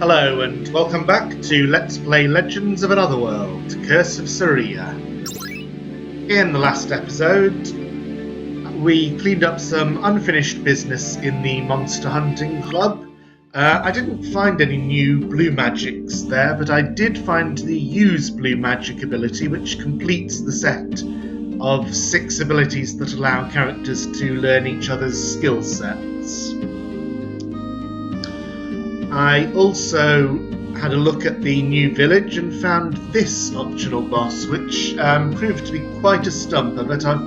Hello and welcome back to Let's Play Legends of Another World, Curse of Saria. In the last episode, we cleaned up some unfinished business in the Monster Hunting Club. I didn't find any new blue magics there, but I did find the Use Blue Magic ability, which completes the set of 6 abilities that allow characters to learn each other's skill sets. I also had a look at the new village and found this optional boss, which proved to be quite a stumper, but I've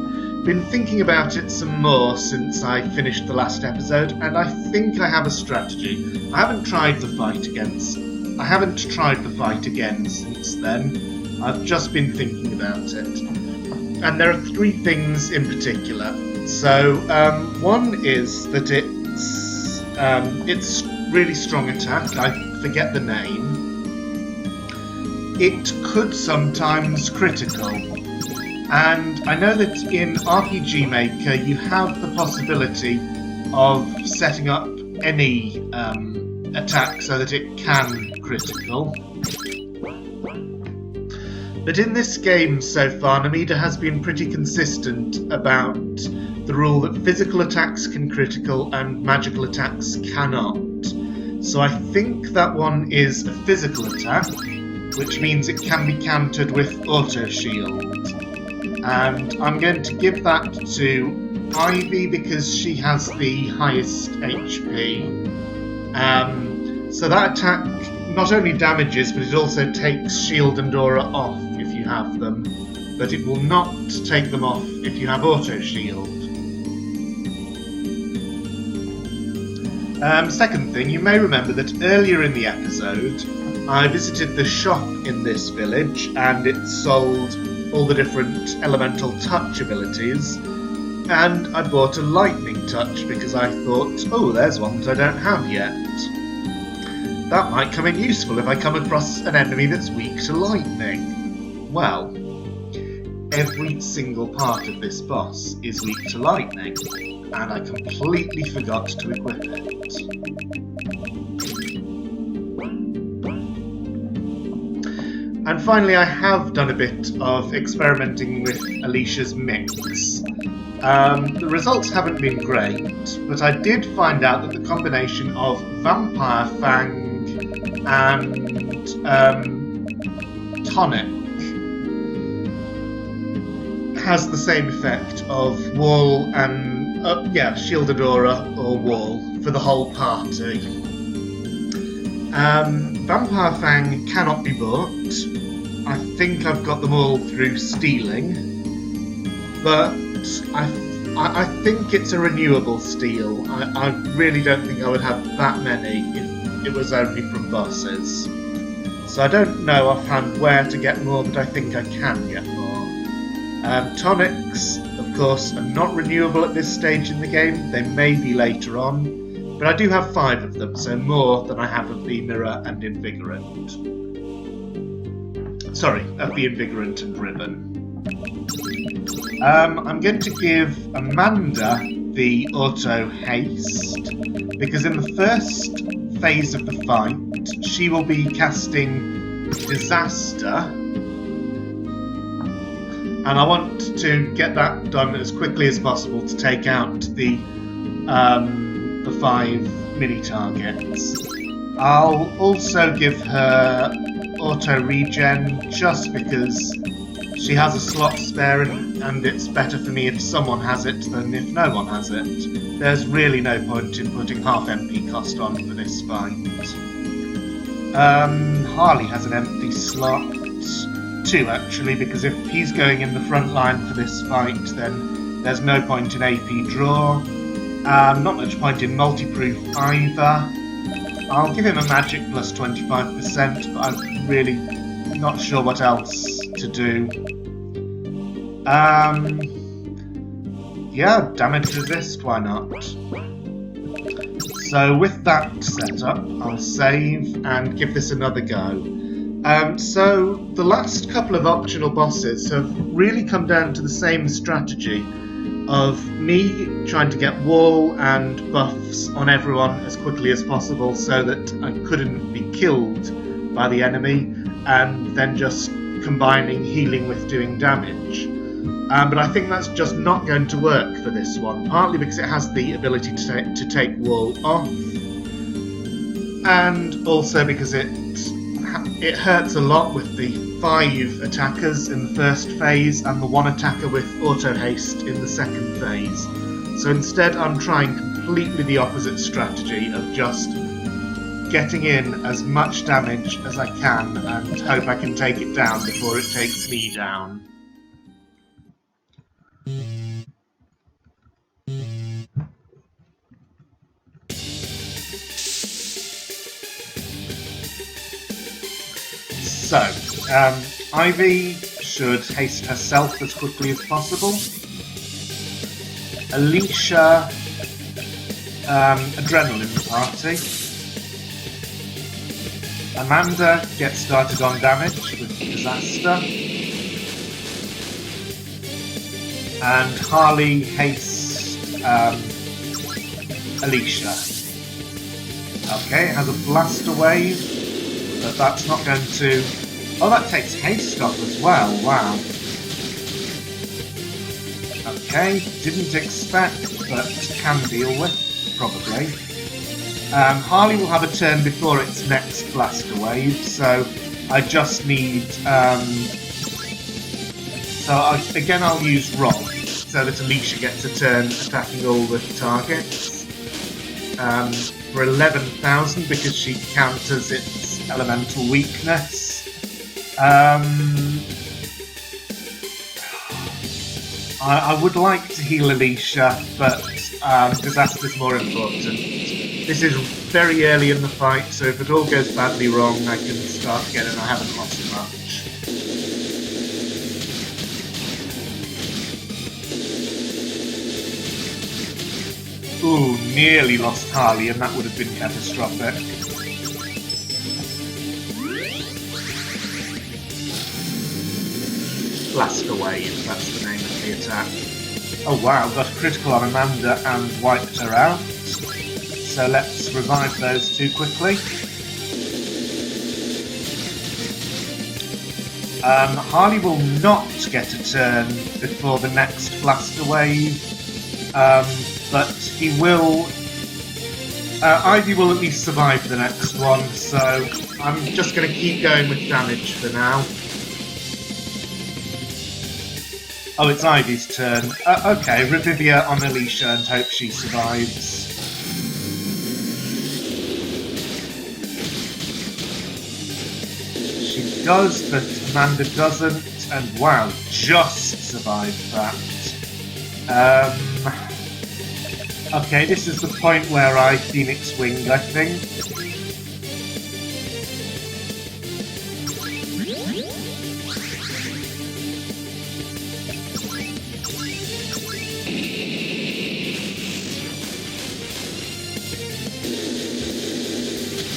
been thinking about it some more since I finished the last episode, and I think I have a strategy. I haven't tried the fight again since then. I've just been thinking about it. And there are 3 things in particular. So, one is that it's really strong attack. I forget the name. It could sometimes critical. And I know that in RPG Maker you have the possibility of setting up any attack so that it can critical. But in this game so far, Namida has been pretty consistent about the rule that physical attacks can critical and magical attacks cannot. So I think that one is a physical attack, which means it can be countered with auto shield. And I'm going to give that to Ivy because she has the highest HP. So that attack not only damages, but it also takes shield and aura off if you have them, but it will not take them off if you have auto shield. Second thing, you may remember that earlier in the episode I visited the shop in this village and it sold all the different elemental touch abilities, and I bought a lightning touch because I thought, oh, there's one that I don't have yet. That might come in useful if I come across an enemy that's weak to lightning. Well, every single part of this boss is weak to lightning, and I completely forgot to equip it. And finally, I have done a bit of experimenting with Alicia's mix. The results haven't been great, but I did find out that the combination of Vampire Fang and Tonic has the same effect of wall and shielded aura or wall for the whole party. Vampire Fang cannot be bought. I think I've got them all through stealing, but I think it's a renewable steal. I really don't think I would have that many if it was only from bosses. So I don't know offhand where to get more, but I think I can get more. Tonics, of course, are not renewable at this stage in the game. They may be later on, but I do have 5 of them, so more than I have of the Mirror and Invigorant. Sorry, of the Invigorant and Ribbon. I'm going to give Amanda the Auto Haste, because in the first phase of the fight, she will be casting Disaster, and I want to get that done as quickly as possible to take out the 5 mini targets. I'll also give her auto regen just because she has a slot spare and it's better for me if someone has it than if no one has it. There's really no point in putting half MP cost on for this fight. Harley has an empty slot. 2 actually, because if he's going in the front line for this fight, then there's no point in AP draw. Not much point in multi-proof either. I'll give him a magic plus 25%, but I'm really not sure what else to do. Damage resist, why not? So with that set up, I'll save and give this another go. So the last couple of optional bosses have really come down to the same strategy. of me trying to get wool and buffs on everyone as quickly as possible so that I couldn't be killed by the enemy, and then just combining healing with doing damage. But I think that's just not going to work for this one, partly because it has the ability to take wool off, and also because it hurts a lot with the 5 attackers in the first phase and the 1 attacker with auto haste in the second phase. So instead I'm trying completely the opposite strategy of just getting in as much damage as I can and hope I can take it down before it takes me down. So, Ivy should haste herself as quickly as possible. Alicia, adrenaline party. Amanda gets started on damage with disaster. And Harley haste Alicia. Okay, it has a blaster wave. But that's not going to... Oh, that takes haste off as well, wow. Okay, didn't expect, but can deal with, probably. Harley will have a turn before its next blaster wave, so I just need... again I'll use Rob, so that Alicia gets a turn attacking all the targets. For 11,000 because she counters its elemental weakness. I would like to heal Alicia, but disaster's more important. This is very early in the fight, so if it all goes badly wrong, I can start again and I haven't lost much. Ooh, nearly lost Harley, and that would have been catastrophic. Blaster Wave, that's the name of the attack. Oh wow, got a critical on Amanda and wiped her out. So let's revive those two quickly. Harley will not get a turn before the next Blaster Wave, but he will... Ivy will at least survive the next one, so I'm just going to keep going with damage for now. Oh, it's Ivy's turn. Okay, Revivia on Alicia and hope she survives. She does, but Amanda doesn't, and wow, just survived that. Okay, this is the point where I Phoenix Wing, I think.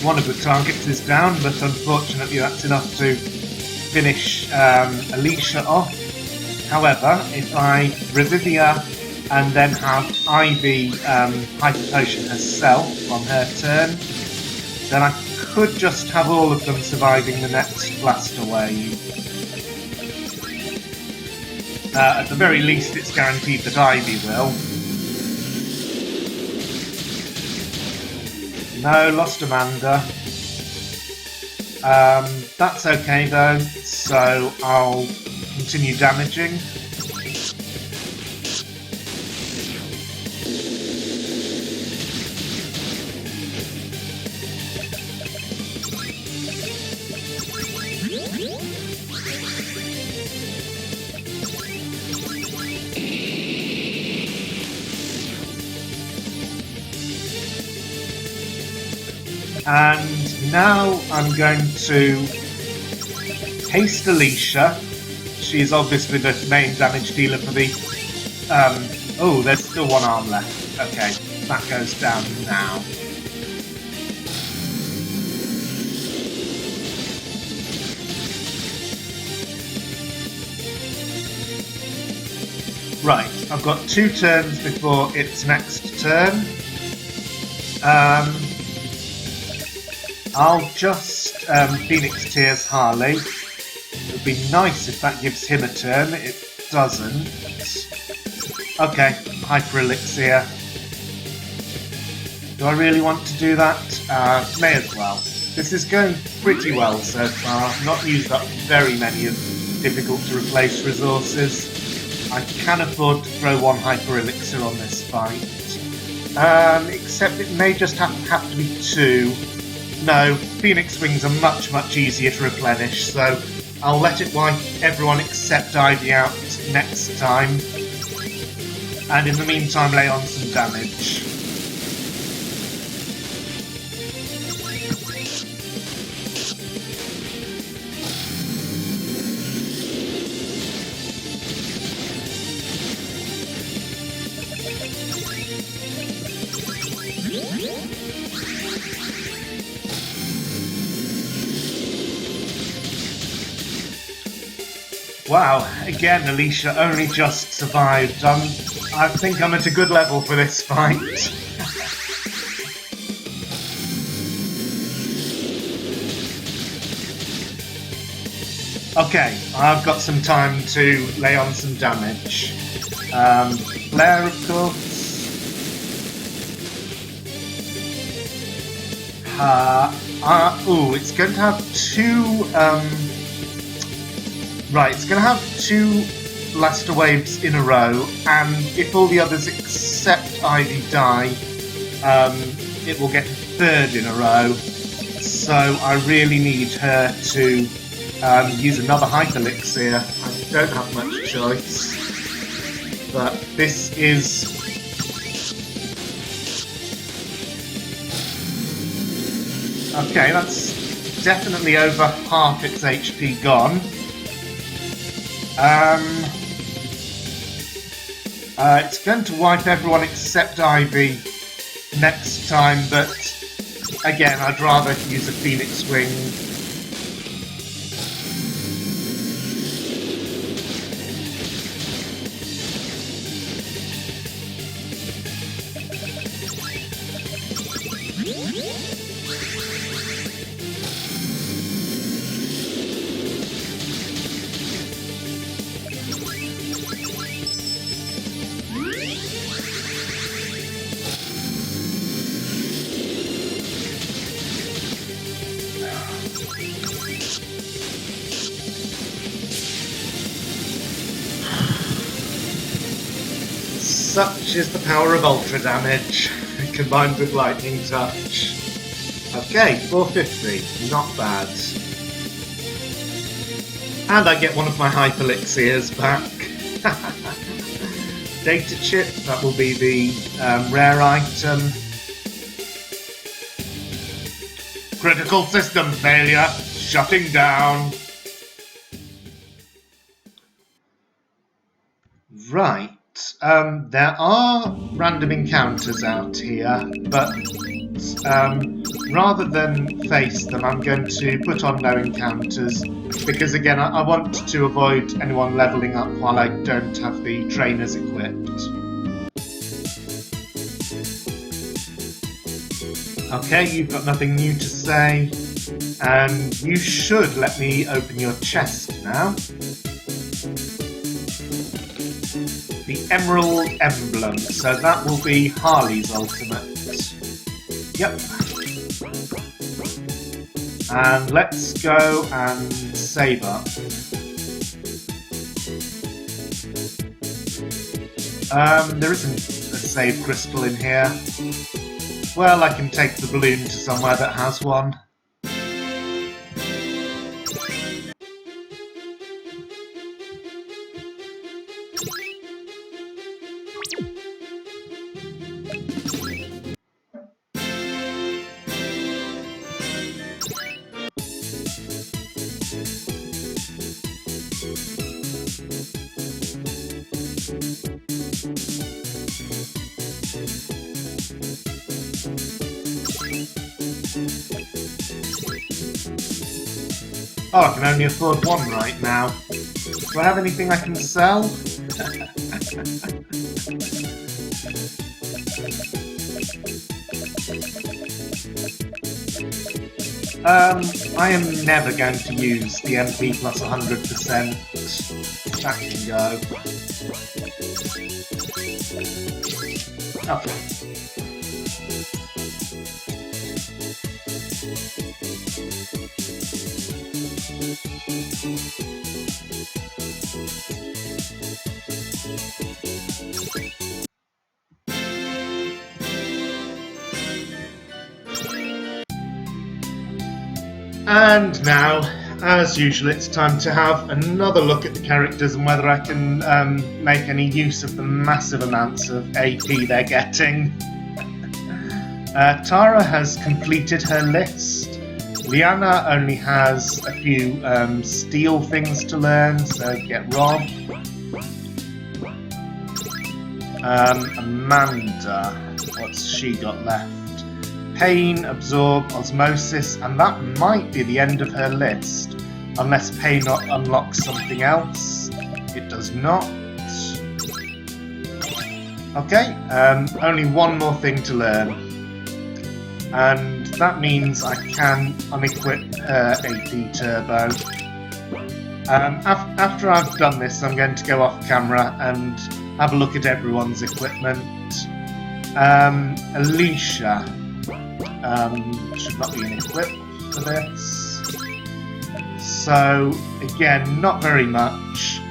One of the targets is down, but unfortunately that's enough to finish Alicia off. However, if I Revivia and then have Ivy Hyper Potion herself on her turn, then I could just have all of them surviving the next Blaster Wave. At the very least, it's guaranteed that Ivy will. No, lost Amanda. That's okay though, so I'll continue damaging. And now I'm going to haste Alicia. She's obviously the main damage dealer for the... oh, there's still one arm left. Okay, that goes down now. Right, I've got 2 turns before its next turn. I'll just Phoenix Tears Harley. It would be nice if that gives him a turn. It doesn't. Okay, Hyper Elixir. Do I really want to do that? May as well. This is going pretty well so far. I've not used up very many of difficult to replace resources. I can afford to throw 1 Hyper Elixir on this fight. Except it may just have to be 2. No, Phoenix Wings are much, much easier to replenish, so I'll let it wipe everyone except Ivy out next time. And in the meantime, lay on some damage. Wow, again, Alicia only just survived. I think I'm at a good level for this fight. Okay, I've got some time to lay on some damage. Flare, of course. Ooh, it's going to have 2... Right, it's going to have 2 blaster waves in a row, and if all the others except Ivy die, it will get a 3rd in a row. So I really need her to use another Hyper Elixir. I don't have much choice, but this is... Okay, that's definitely over half its HP gone. It's going to wipe everyone except Ivy next time, but again, I'd rather use a Phoenix Wing. Such is the power of Ultra Damage, combined with Lightning Touch. Okay, 450, not bad. And I get one of my Hyper Elixirs back. Data Chip, that will be the rare item. Critical system failure, shutting down. Right. There are random encounters out here, but rather than face them, I'm going to put on no encounters, because again, I want to avoid anyone levelling up while I don't have the trainers equipped. Okay, you've got nothing new to say, and you should let me open your chest now. The Emerald Emblem, so that will be Harley's ultimate. Yep. And let's go and save up. There isn't a save crystal in here. Well, I can take the balloon to somewhere that has one. Oh, I can only afford one right now. Do I have anything I can sell? I am never going to use the MP plus 100%. That can go. Okay. And now, as usual, it's time to have another look at the characters and whether I can make any use of the massive amounts of AP they're getting. Tara has completed her list. Liana only has a few steel things to learn, so get Rob. Amanda, what's she got left? Pain, Absorb, Osmosis, and that might be the end of her list, unless Pain unlocks something else. It does not. Okay, only one more thing to learn, and that means I can unequip her AP Turbo. After I've done this, I'm going to go off camera and have a look at everyone's equipment. Alicia should not be equipped for this. So, again, not very much.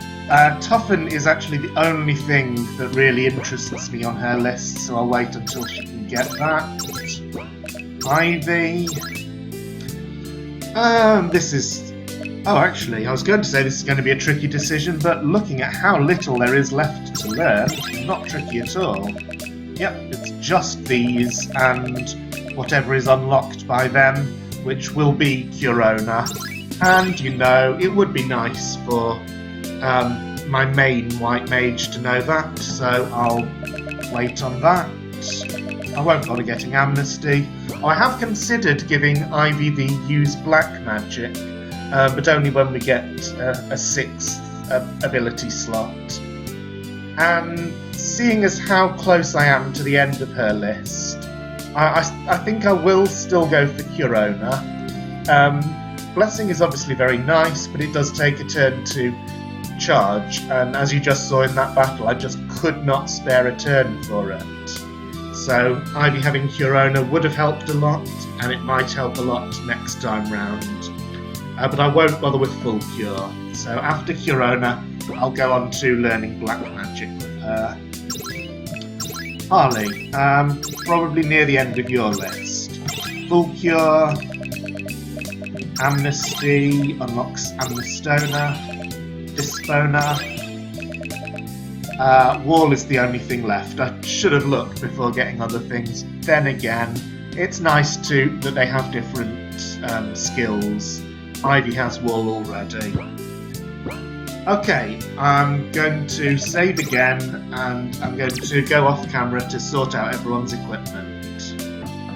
Toughen is actually the only thing that really interests me on her list, so I'll wait until she can get that. Ivy. This is... Oh, actually, I was going to say this is going to be a tricky decision, but looking at how little there is left to learn, not tricky at all. Yep, it's just these, and whatever is unlocked by them, which will be Curona. And, you know, it would be nice for my main white mage to know that, so I'll wait on that. I won't bother getting Amnesty. I have considered giving Ivy the Use Black Magic, but only when we get a 6th ability slot. And seeing as how close I am to the end of her list, I think I will still go for Curona. Blessing is obviously very nice, but it does take a turn to charge, and as you just saw in that battle, I just could not spare a turn for it. So Ivy having Curona would have helped a lot, and it might help a lot next time round. But I won't bother with full cure. So after Curona, I'll go on to learning Black Magic with her. Harley, probably near the end of your list. Full Cure, Amnesty, unlocks Amnestona, Dispona. Wall is the only thing left. I should have looked before getting other things. Then again, it's nice too that they have different skills. Ivy has Wall already. Okay, I'm going to save again, and I'm going to go off camera to sort out everyone's equipment.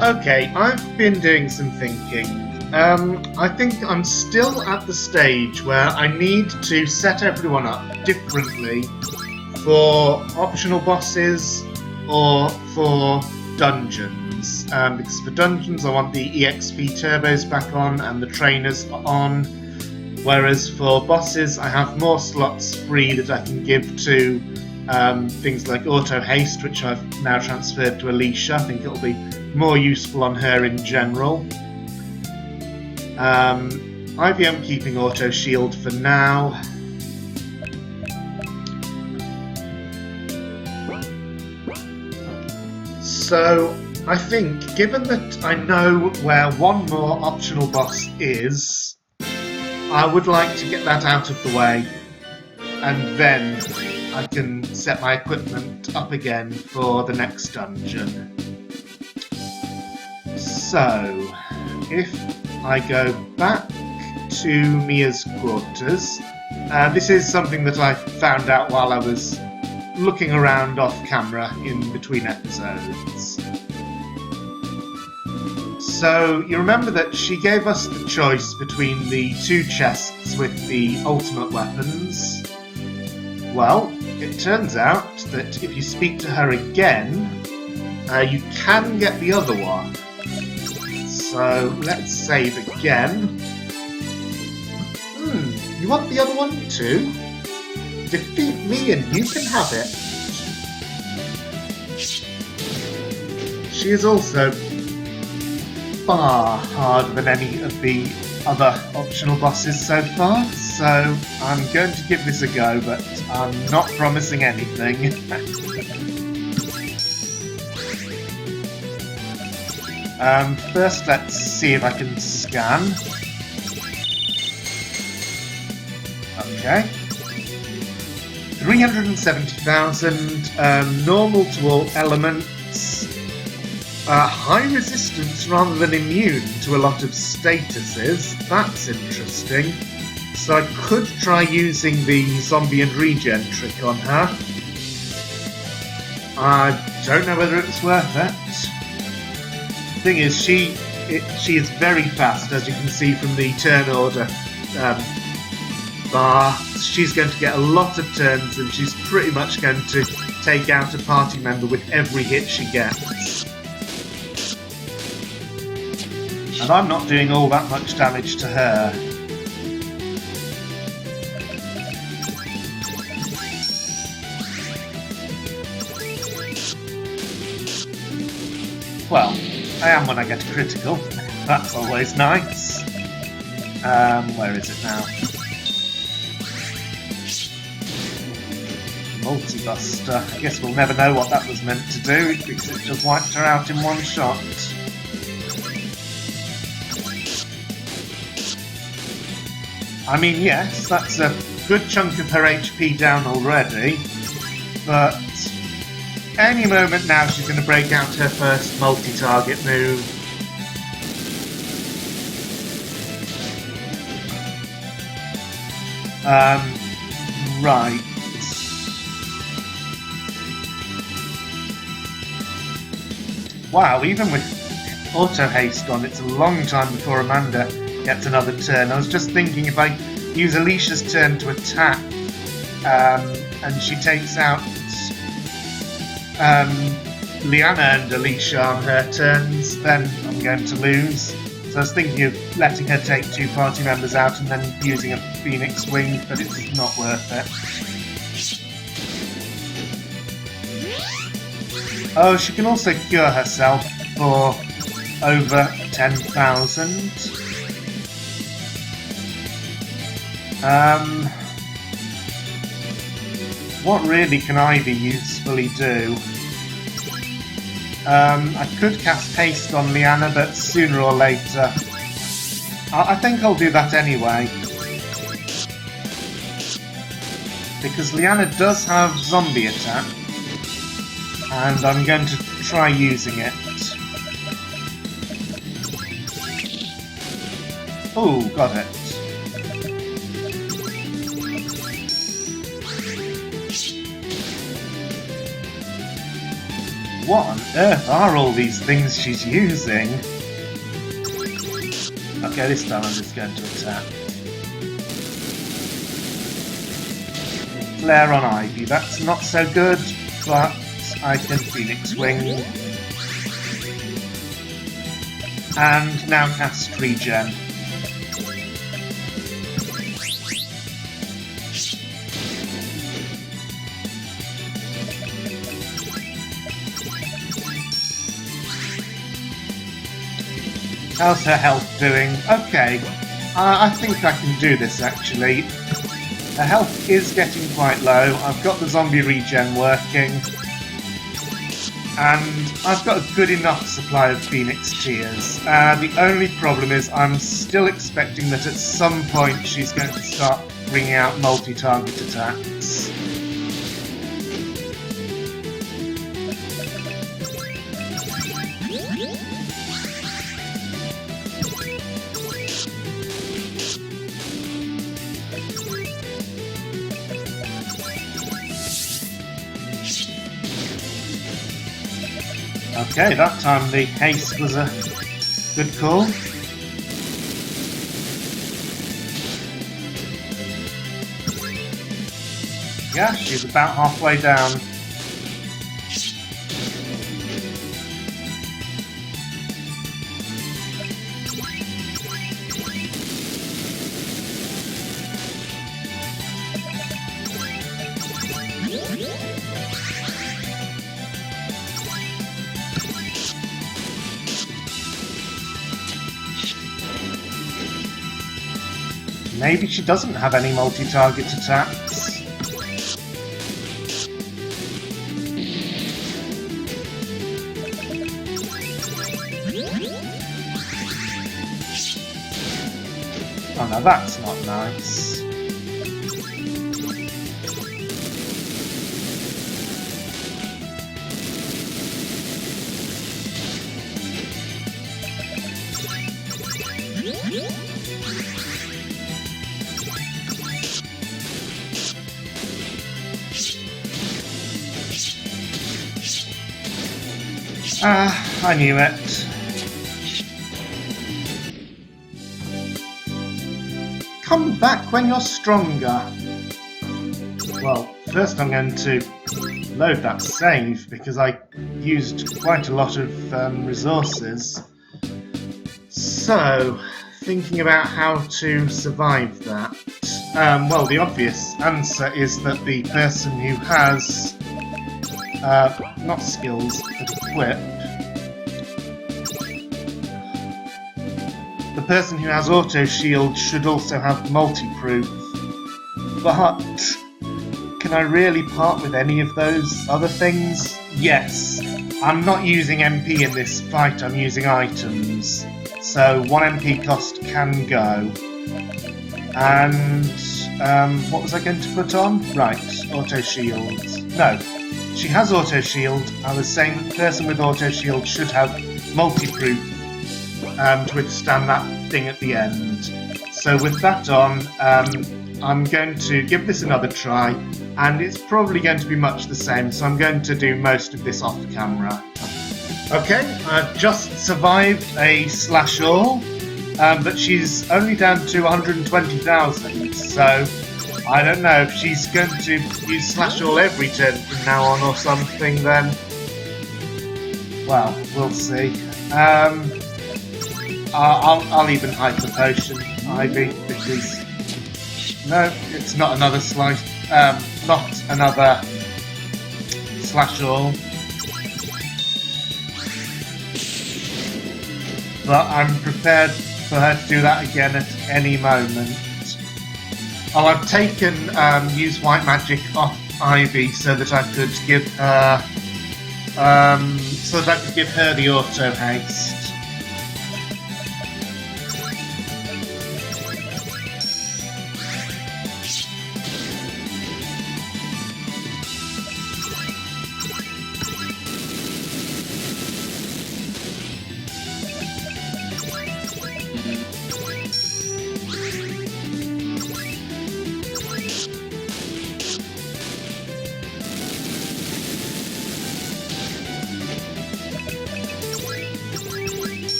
Okay, I've been doing some thinking. I think I'm still at the stage where I need to set everyone up differently for optional bosses or for dungeons. Because for dungeons I want the EXP turbos back on and the trainers on. Whereas for bosses, I have more slots free that I can give to things like Auto Haste, which I've now transferred to Alicia. I think it'll be more useful on her in general. Ivy I'm keeping Auto Shield for now. So I think, given that I know where one more optional boss is, I would like to get that out of the way, and then I can set my equipment up again for the next dungeon. So, if I go back to Mia's quarters, this is something that I found out while I was looking around off camera in between episodes. So, you remember that she gave us the choice between the two chests with the ultimate weapons. Well, it turns out that if you speak to her again, you can get the other one. So let's save again. You want the other one too? Defeat me and you can have it. She is also far harder than any of the other optional bosses so far, so I'm going to give this a go, but I'm not promising anything. First, let's see if I can scan. Okay. 370,000, normal to all elements, high resistance rather than immune to a lot of statuses. That's interesting. So I could try using the zombie and regen trick on her. I don't know whether it's worth it. The thing is, she is very fast, as you can see from the turn order bar. She's going to get a lot of turns, and she's pretty much going to take out a party member with every hit she gets. And I'm not doing all that much damage to her. Well, I am when I get a critical. That's always nice. Where is it now? Multi-buster. I guess we'll never know what that was meant to do, because it just wiped her out in one shot. I mean, yes, that's a good chunk of her HP down already, but any moment now she's going to break out her first multi-target move. Right. Wow, even with auto haste on, it's a long time before Amanda gets another turn. I was just thinking if I use Alicia's turn to attack, and she takes out Liana and Alicia on her turns, then I'm going to lose. So I was thinking of letting her take two party members out and then using a Phoenix Wing, but it's not worth it. Oh, she can also cure herself for over 10,000. What really can Ivy usefully do? I could cast haste on Liana, but sooner or later. I think I'll do that anyway. Because Liana does have zombie attack. And I'm going to try using it. Oh, got it. What on earth are all these things she's using? Okay, this time I'm just going to attack. Flare on Ivy, that's not so good, but I can Phoenix Wing. And now cast Regen. How's her health doing? Okay, I think I can do this actually. Her health is getting quite low. I've got the zombie regen working. And I've got a good enough supply of Phoenix Tears. The only problem is I'm still expecting that at some point she's going to start bringing out multi-target attacks. Okay, that time the haste was a good call. Yeah, she's about halfway down. Maybe she doesn't have any multi-target attacks. Oh, now that's not nice. I knew it. Come back when you're stronger. Well, first I'm going to load that save because I used quite a lot of resources. So, thinking about how to survive that. Well, the obvious answer is that the person who has not skills, but equip. The person who has auto shield should also have multi-proof. But can I really part with any of those other things? Yes. I'm not using MP in this fight, I'm using items. So 1 MP cost can go. And what was I going to put on? Right, auto shield. No. She has auto shield. I was saying that the person with auto shield should have multi-proof to withstand that thing at the end. So with that on, I'm going to give this another try, and it's probably going to be much the same, so I'm going to do most of this off camera. Okay, I've just survived a slash all, but she's only down to 120,000, so I don't know if she's going to use slash all every turn from now on or something then. Well, we'll see. I'll even hide the potion, Ivy, because no, it's not another not another slash all. But I'm prepared for her to do that again at any moment. Oh, I've taken use white magic off Ivy so that I could give her the auto haste.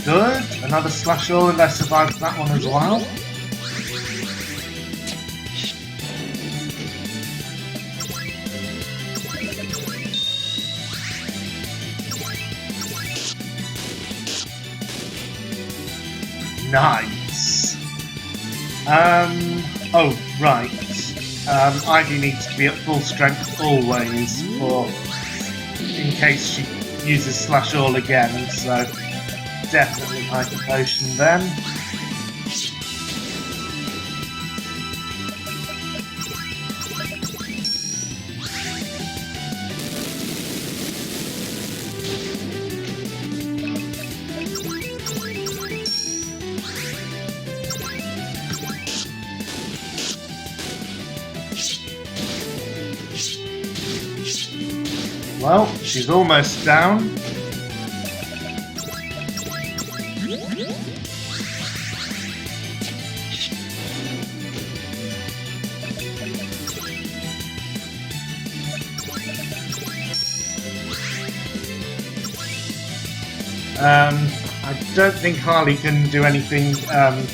Good, another slash all and I survived that one as well. Nice. Oh, right. Ivy needs to be at full strength always, in case she uses slash all again, so definitely hyper potion then. Well, she's almost down. I don't think Harley can do anything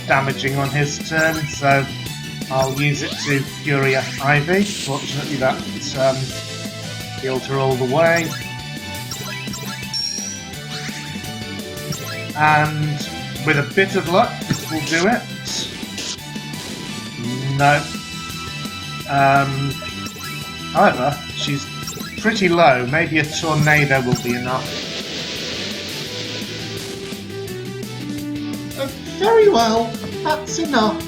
damaging on his turn, so I'll use it to Fury Ivy. Fortunately that healed her all the way. And with a bit of luck, this will do it. No. However, she's pretty low. Maybe a tornado will be enough. Very well, that's enough.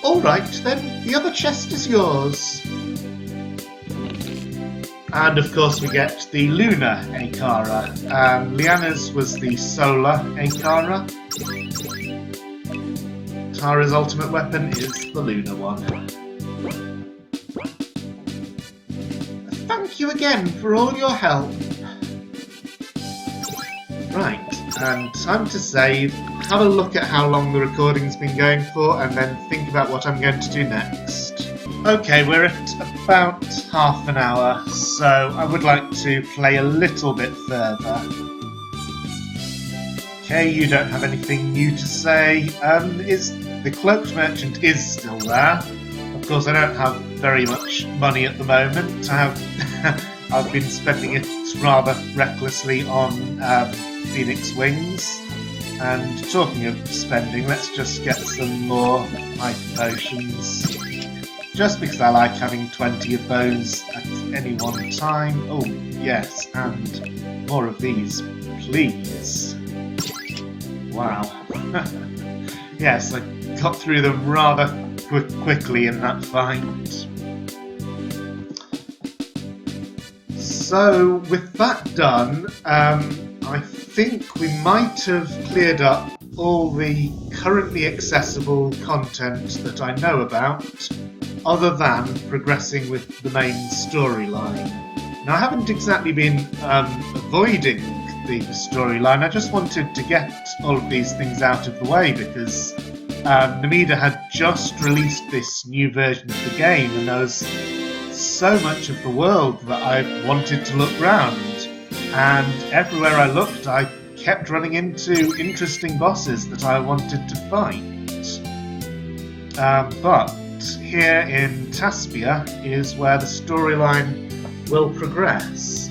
Alright then, the other chest is yours. And of course we get the Lunar Akara. Liana's was the Solar Akara. Tara's ultimate weapon is the Lunar one. Thank you again for all your help. Right, and time to save, have a look at how long the recording's been going for, and then think about what I'm going to do next. Okay, we're at about half an hour, so I would like to play a little bit further. Okay, you don't have anything new to say. The Cloaked Merchant is still there. Of course, I don't have very much money at the moment. I've been spending it rather recklessly on Phoenix Wings. And talking of spending, let's just get some more hyper potions. Just because I like having 20 of those at any one time. Oh, yes, and more of these, please. Wow. Yes, I got through them rather quickly in that fight. So, with that done, I think we might have cleared up all the currently accessible content that I know about, other than progressing with the main storyline. Now, I haven't exactly been avoiding the storyline, I just wanted to get all of these things out of the way because Namida had just released this new version of the game and there was so much of the world that I wanted to look round, and everywhere I looked I kept running into interesting bosses that I wanted to fight. But here in Taspia is where the storyline will progress.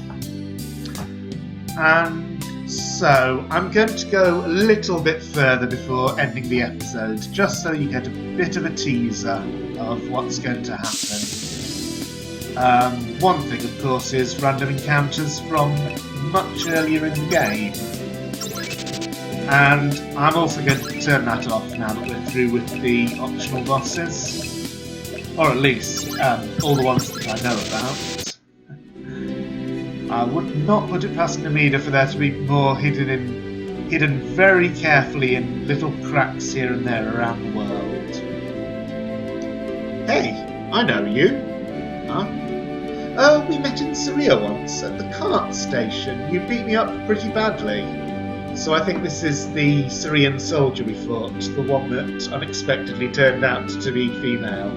And so I'm going to go a little bit further before ending the episode, just so you get a bit of a teaser of what's going to happen. One thing, of course, is random encounters from much earlier in the game. And I'm also going to turn that off now that we're through with the optional bosses. Or at least all the ones that I know about. I would not put it past Namida for there to be more hidden very carefully in little cracks here and there around the world. Hey, I know you. Huh? Oh, we met in Saria once at the cart station. You beat me up pretty badly. So I think this is the Sarian soldier we fought, the one that unexpectedly turned out to be female.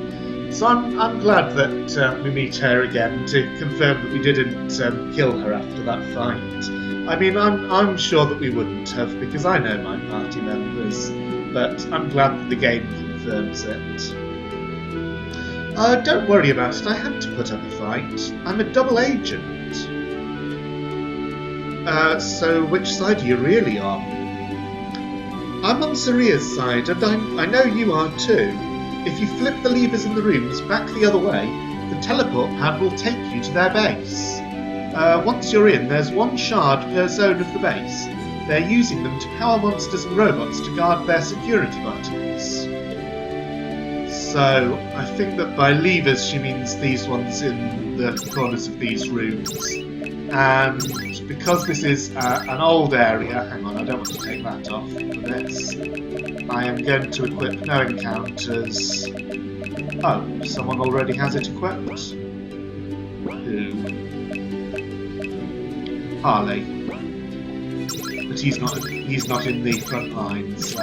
So I'm glad that we meet her again to confirm that we didn't kill her after that fight. I mean, I'm sure that we wouldn't have, because I know my party members, but I'm glad that the game confirms it. Don't worry about it, I had to put up a fight. I'm a double agent. So which side are you really on? I'm on Saria's side, and I know you are too. If you flip the levers in the rooms back the other way, the teleport pad will take you to their base. Once you're in, there's one shard per zone of the base. They're using them to power monsters and robots to guard their security buttons. So, I think that by levers she means these ones in the corners of these rooms. And because this is an old area, hang on, I don't want to take that off for this. I am going to equip no encounters. Oh, someone already has it equipped. Who? Harley. But he's not in the front line, so.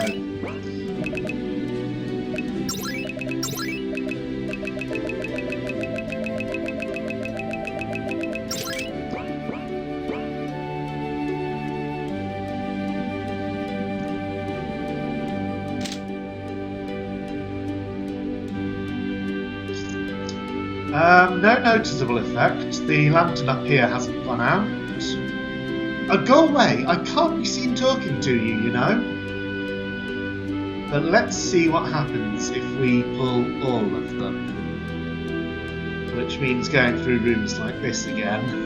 No noticeable effect. The lantern up here hasn't gone out. Go away! I can't be seen talking to you, you know. But let's see what happens if we pull all of them. Which means going through rooms like this again.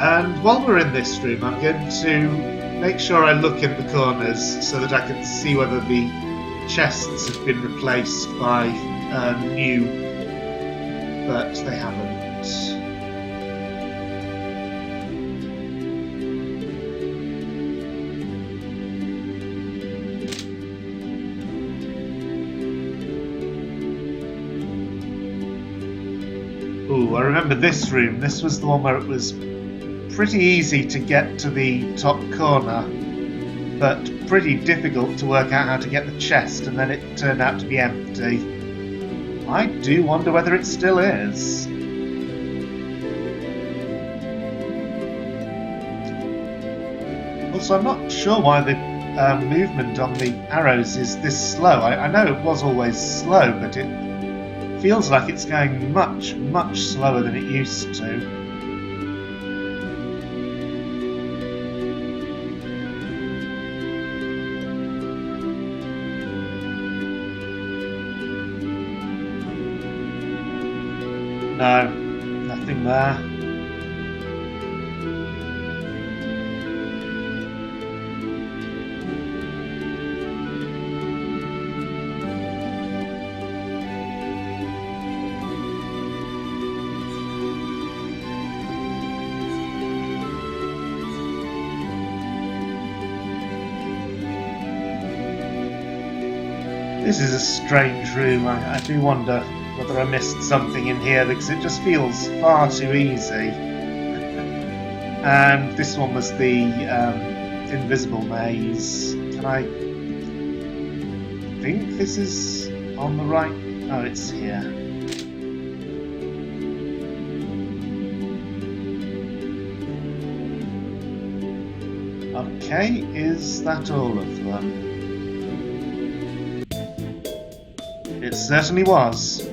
And while we're in this room, I'm going to make sure I look in the corners so that I can see whether the chests have been replaced by new, but they haven't. Ooh, I remember this room. This was the one where it was pretty easy to get to the top corner, but pretty difficult to work out how to get the chest, and then it turned out to be empty. I do wonder whether it still is. Also, I'm not sure why the movement on the arrows is this slow. I know it was always slow, but it feels like it's going much, much slower than it used to. No, nothing there. This is a strange room. I do wonder whether I missed something in here because it just feels far too easy. And this one was the invisible maze. Can I think this is on the right? Oh, it's here. Okay, is that all of them? It certainly was.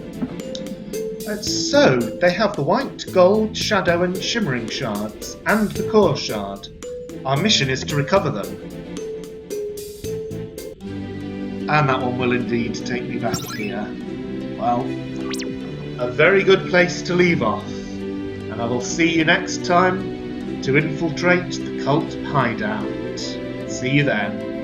So, they have the white, gold, shadow and shimmering shards, and the core shard. Our mission is to recover them. And that one will indeed take me back here. Well, a very good place to leave off. And I will see you next time to infiltrate the cult hideout. See you then.